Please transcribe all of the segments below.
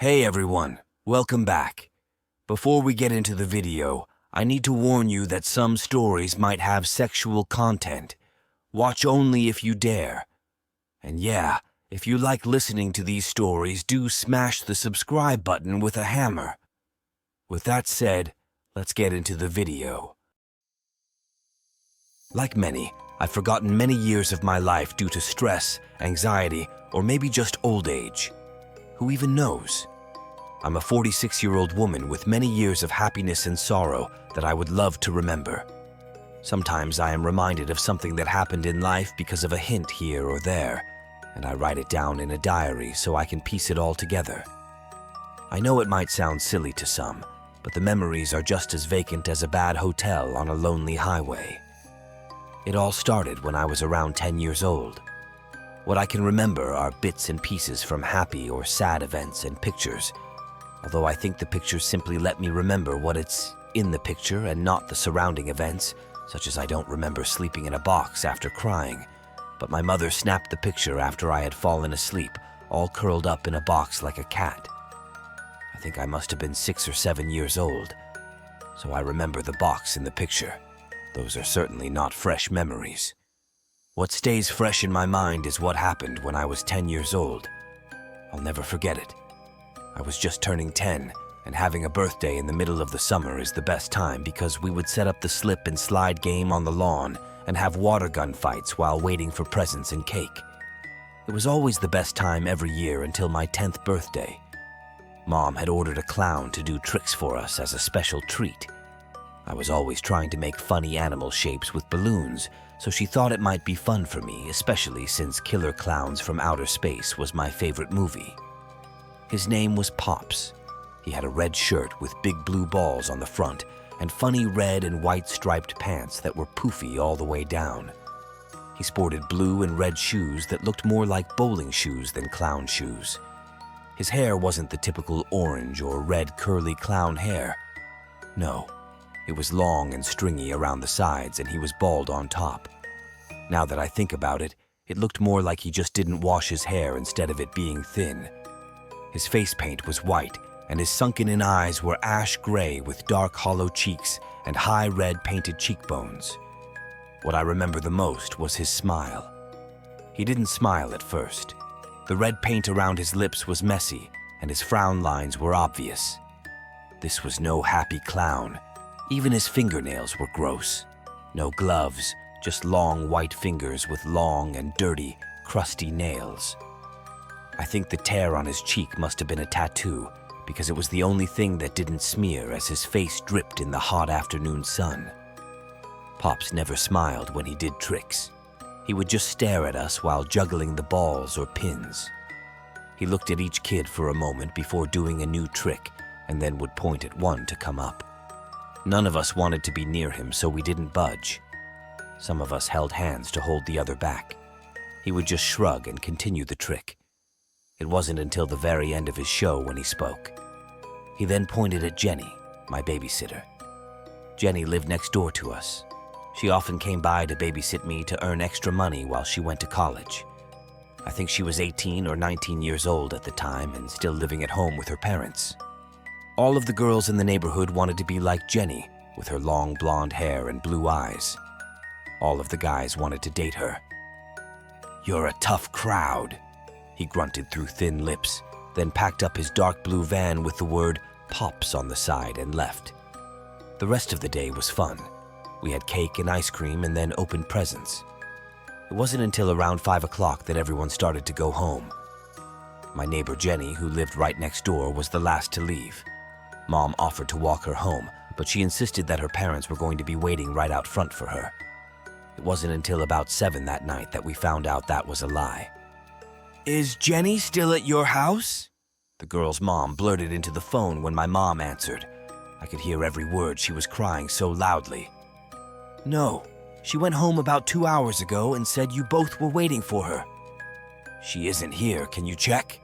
Hey everyone, welcome back. Before we get into the video, I need to warn you that some stories might have sexual content. Watch only if you dare. And yeah, if you like listening to these stories, do smash the subscribe button with a hammer. With that said, let's get into the video. Like many, I've forgotten many years of my life due to stress, anxiety, or maybe just old age. Who even knows? I'm a 46-year-old woman with many years of happiness and sorrow that I would love to remember. Sometimes I am reminded of something that happened in life because of a hint here or there, and I write it down in a diary so I can piece it all together. I know it might sound silly to some, but the memories are just as vacant as a bad hotel on a lonely highway. It all started when I was around 10 years old. What I can remember are bits and pieces from happy or sad events and pictures, although I think the pictures simply let me remember what it's in the picture and not the surrounding events, such as I don't remember sleeping in a box after crying, but my mother snapped the picture after I had fallen asleep, all curled up in a box like a cat. I think I must have been 6 or 7 years old, so I remember the box in the picture. Those are certainly not fresh memories. What stays fresh in my mind is what happened when I was 10 years old. I'll never forget it. I was just turning 10, and having a birthday in the middle of the summer is the best time because we would set up the slip and slide game on the lawn and have water gun fights while waiting for presents and cake. It was always the best time every year until my 10th birthday. Mom had ordered a clown to do tricks for us as a special treat. I was always trying to make funny animal shapes with balloons, so she thought it might be fun for me, especially since Killer Clowns from Outer Space was my favorite movie. His name was Pops. He had a red shirt with big blue balls on the front and funny red and white striped pants that were poofy all the way down. He sported blue and red shoes that looked more like bowling shoes than clown shoes. His hair wasn't the typical orange or red curly clown hair. No, it was long and stringy around the sides and he was bald on top. Now that I think about it, it looked more like he just didn't wash his hair instead of it being thin. His face paint was white, and his sunken-in eyes were ash gray with dark hollow cheeks and high red painted cheekbones. What I remember the most was his smile. He didn't smile at first. The red paint around his lips was messy, and his frown lines were obvious. This was no happy clown. Even his fingernails were gross. No gloves, just long white fingers with long and dirty, crusty nails. I think the tear on his cheek must have been a tattoo, because it was the only thing that didn't smear as his face dripped in the hot afternoon sun. Pops never smiled when he did tricks. He would just stare at us while juggling the balls or pins. He looked at each kid for a moment before doing a new trick, and then would point at one to come up. None of us wanted to be near him, so we didn't budge. Some of us held hands to hold the other back. He would just shrug and continue the trick. It wasn't until the very end of his show when he spoke. He then pointed at Jenny, my babysitter. Jenny lived next door to us. She often came by to babysit me to earn extra money while she went to college. I think she was 18 or 19 years old at the time and still living at home with her parents. All of the girls in the neighborhood wanted to be like Jenny, with her long blonde hair and blue eyes. All of the guys wanted to date her. "You're a tough crowd," he grunted through thin lips, then packed up his dark blue van with the word Pops on the side and left. The rest of the day was fun. We had cake and ice cream and then opened presents. It wasn't until around 5 o'clock that everyone started to go home. My neighbor Jenny, who lived right next door, was the last to leave. Mom offered to walk her home, but she insisted that her parents were going to be waiting right out front for her. It wasn't until about 7 that night that we found out that was a lie. "Is Jenny still at your house?" The girl's mom blurted into the phone when my mom answered. I could hear every word. She was crying so loudly. "No, she went home about 2 hours ago and said you both were waiting for her." "She isn't here, can you check?"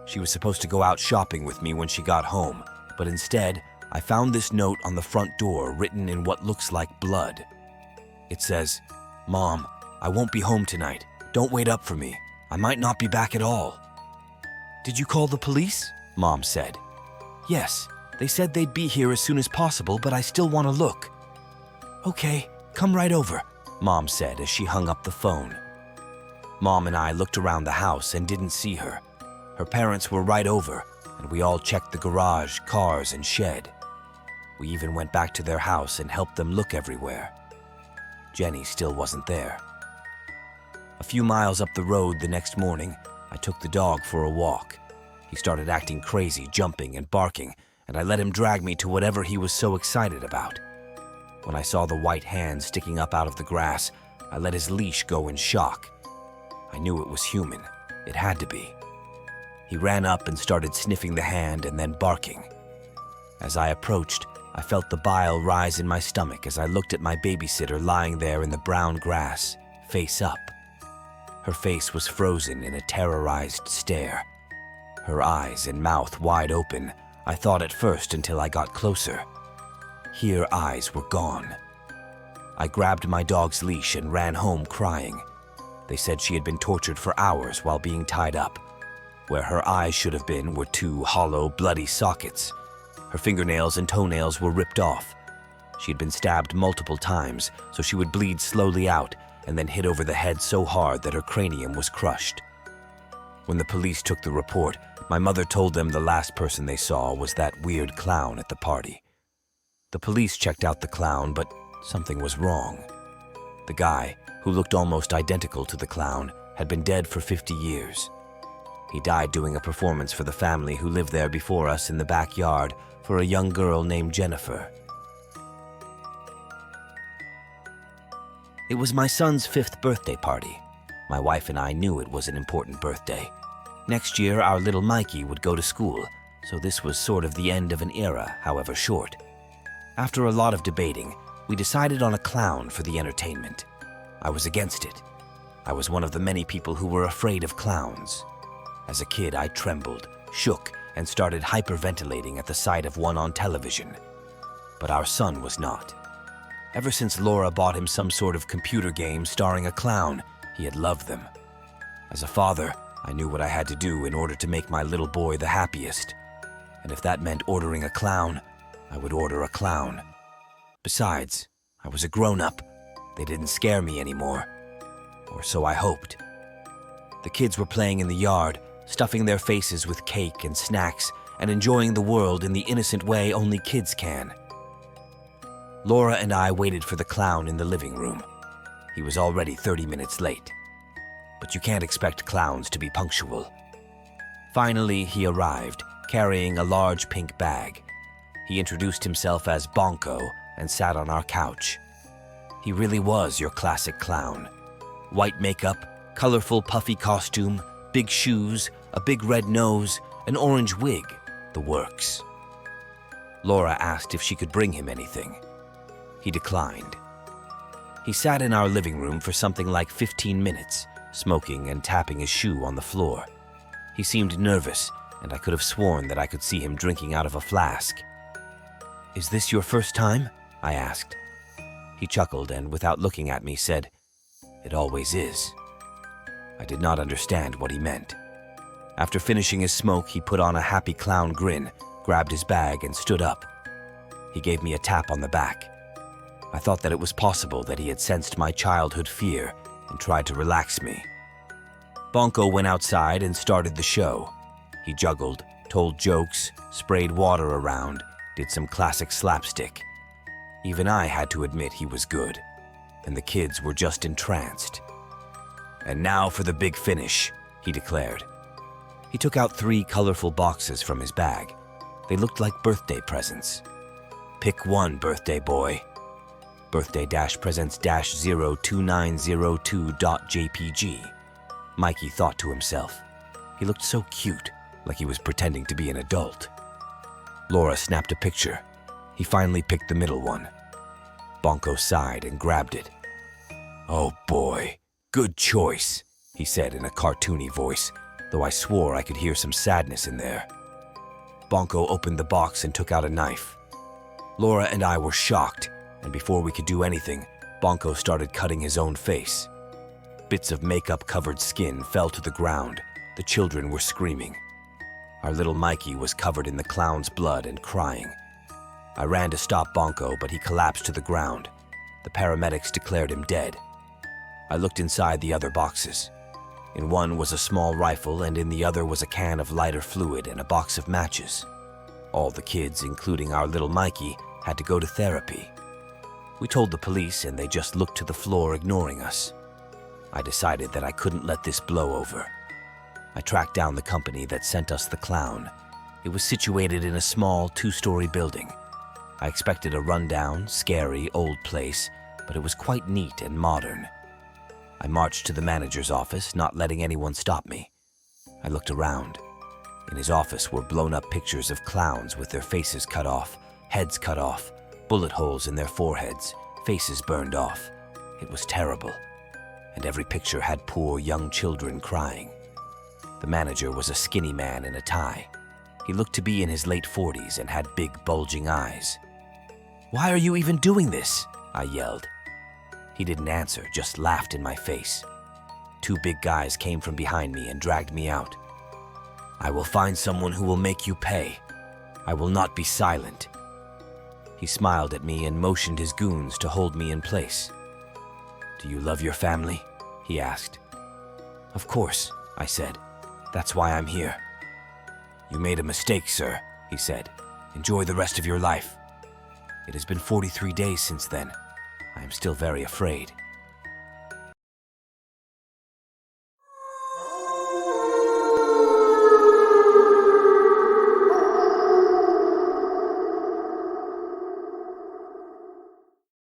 She was supposed to go out shopping with me when she got home, but instead, I found this note on the front door written in what looks like blood. It says, "Mom, I won't be home tonight. Don't wait up for me. I might not be back at all." "Did you call the police?" Mom said. Yes, they said they'd be here as soon as possible, but I still want to look. Okay, come right over, Mom said as she hung up the phone. Mom and I looked around the house and didn't see her. Her parents were right over, and we all checked the garage, cars, and shed. We even went back to their house and helped them look everywhere. Jenny still wasn't there. A few miles up the road the next morning, I took the dog for a walk. He started acting crazy, jumping and barking, and I let him drag me to whatever he was so excited about. When I saw the white hand sticking up out of the grass, I let his leash go in shock. I knew it was human. It had to be. He ran up and started sniffing the hand and then barking. As I approached, I felt the bile rise in my stomach as I looked at my babysitter lying there in the brown grass, face up. Her face was frozen in a terrorized stare. Her eyes and mouth wide open, I thought at first until I got closer. Her eyes were gone. I grabbed my dog's leash and ran home crying. They said she had been tortured for hours while being tied up. Where her eyes should have been were two hollow, bloody sockets. Her fingernails and toenails were ripped off. She had been stabbed multiple times, so she would bleed slowly out and then hit over the head so hard that her cranium was crushed. When the police took the report, my mother told them the last person they saw was that weird clown at the party. The police checked out the clown, but something was wrong. The guy, who looked almost identical to the clown, had been dead for 50 years. He died doing a performance for the family who lived there before us in the backyard for a young girl named Jennifer. It was my son's 5th birthday party. My wife and I knew it was an important birthday. Next year, our little Mikey would go to school, so this was sort of the end of an era, however short. After a lot of debating, we decided on a clown for the entertainment. I was against it. I was one of the many people who were afraid of clowns. As a kid, I trembled, shook, and started hyperventilating at the sight of one on television. But our son was not. Ever since Laura bought him some sort of computer game starring a clown, he had loved them. As a father, I knew what I had to do in order to make my little boy the happiest. And if that meant ordering a clown, I would order a clown. Besides, I was a grown-up. They didn't scare me anymore. Or so I hoped. The kids were playing in the yard, stuffing their faces with cake and snacks, and enjoying the world in the innocent way only kids can. Laura and I waited for the clown in the living room. He was already 30 minutes late. But you can't expect clowns to be punctual. Finally, he arrived, carrying a large pink bag. He introduced himself as Bonko and sat on our couch. He really was your classic clown. White makeup, colorful puffy costume, big shoes, a big red nose, an orange wig, the works. Laura asked if she could bring him anything. He declined. He sat in our living room for something like 15 minutes, smoking and tapping his shoe on the floor. He seemed nervous, and I could have sworn that I could see him drinking out of a flask. "Is this your first time?" I asked. He chuckled and, without looking at me, said, "It always is." I did not understand what he meant. After finishing his smoke, he put on a happy clown grin, grabbed his bag, and stood up. He gave me a tap on the back. I thought that it was possible that he had sensed my childhood fear and tried to relax me. Bonko went outside and started the show. He juggled, told jokes, sprayed water around, did some classic slapstick. Even I had to admit he was good, and the kids were just entranced. "And now for the big finish," he declared. He took out 3 colorful boxes from his bag. They looked like birthday presents. "Pick one, birthday boy." Birthday-presents-02902.jpg. Mikey thought to himself. He looked so cute, like he was pretending to be an adult. Laura snapped a picture. He finally picked the middle one. Bonko sighed and grabbed it. "Oh boy, good choice," he said in a cartoony voice, though I swore I could hear some sadness in there. Bonko opened the box and took out a knife. Laura and I were shocked, and before we could do anything, Bonko started cutting his own face. Bits of makeup-covered skin fell to the ground. The children were screaming. Our little Mikey was covered in the clown's blood and crying. I ran to stop Bonko, but he collapsed to the ground. The paramedics declared him dead. I looked inside the other boxes. In one was a small rifle, and in the other was a can of lighter fluid and a box of matches. All the kids, including our little Mikey, had to go to therapy. We told the police, and they just looked to the floor, ignoring us. I decided that I couldn't let this blow over. I tracked down the company that sent us the clown. It was situated in a small 2-story building. I expected a rundown, scary, old place, but it was quite neat and modern. I marched to the manager's office, not letting anyone stop me. I looked around. In his office were blown-up pictures of clowns with their faces cut off, heads cut off, bullet holes in their foreheads, faces burned off. It was terrible. And every picture had poor young children crying. The manager was a skinny man in a tie. He looked to be in his late 40s and had big, bulging eyes. "Why are you even doing this?" I yelled. He didn't answer, just laughed in my face. 2 big guys came from behind me and dragged me out. "I will find someone who will make you pay. I will not be silent." He smiled at me and motioned his goons to hold me in place. "Do you love your family?" he asked. "Of course," I said. "That's why I'm here." "You made a mistake, sir," he said. "Enjoy the rest of your life." It has been 43 days since then. I am still very afraid.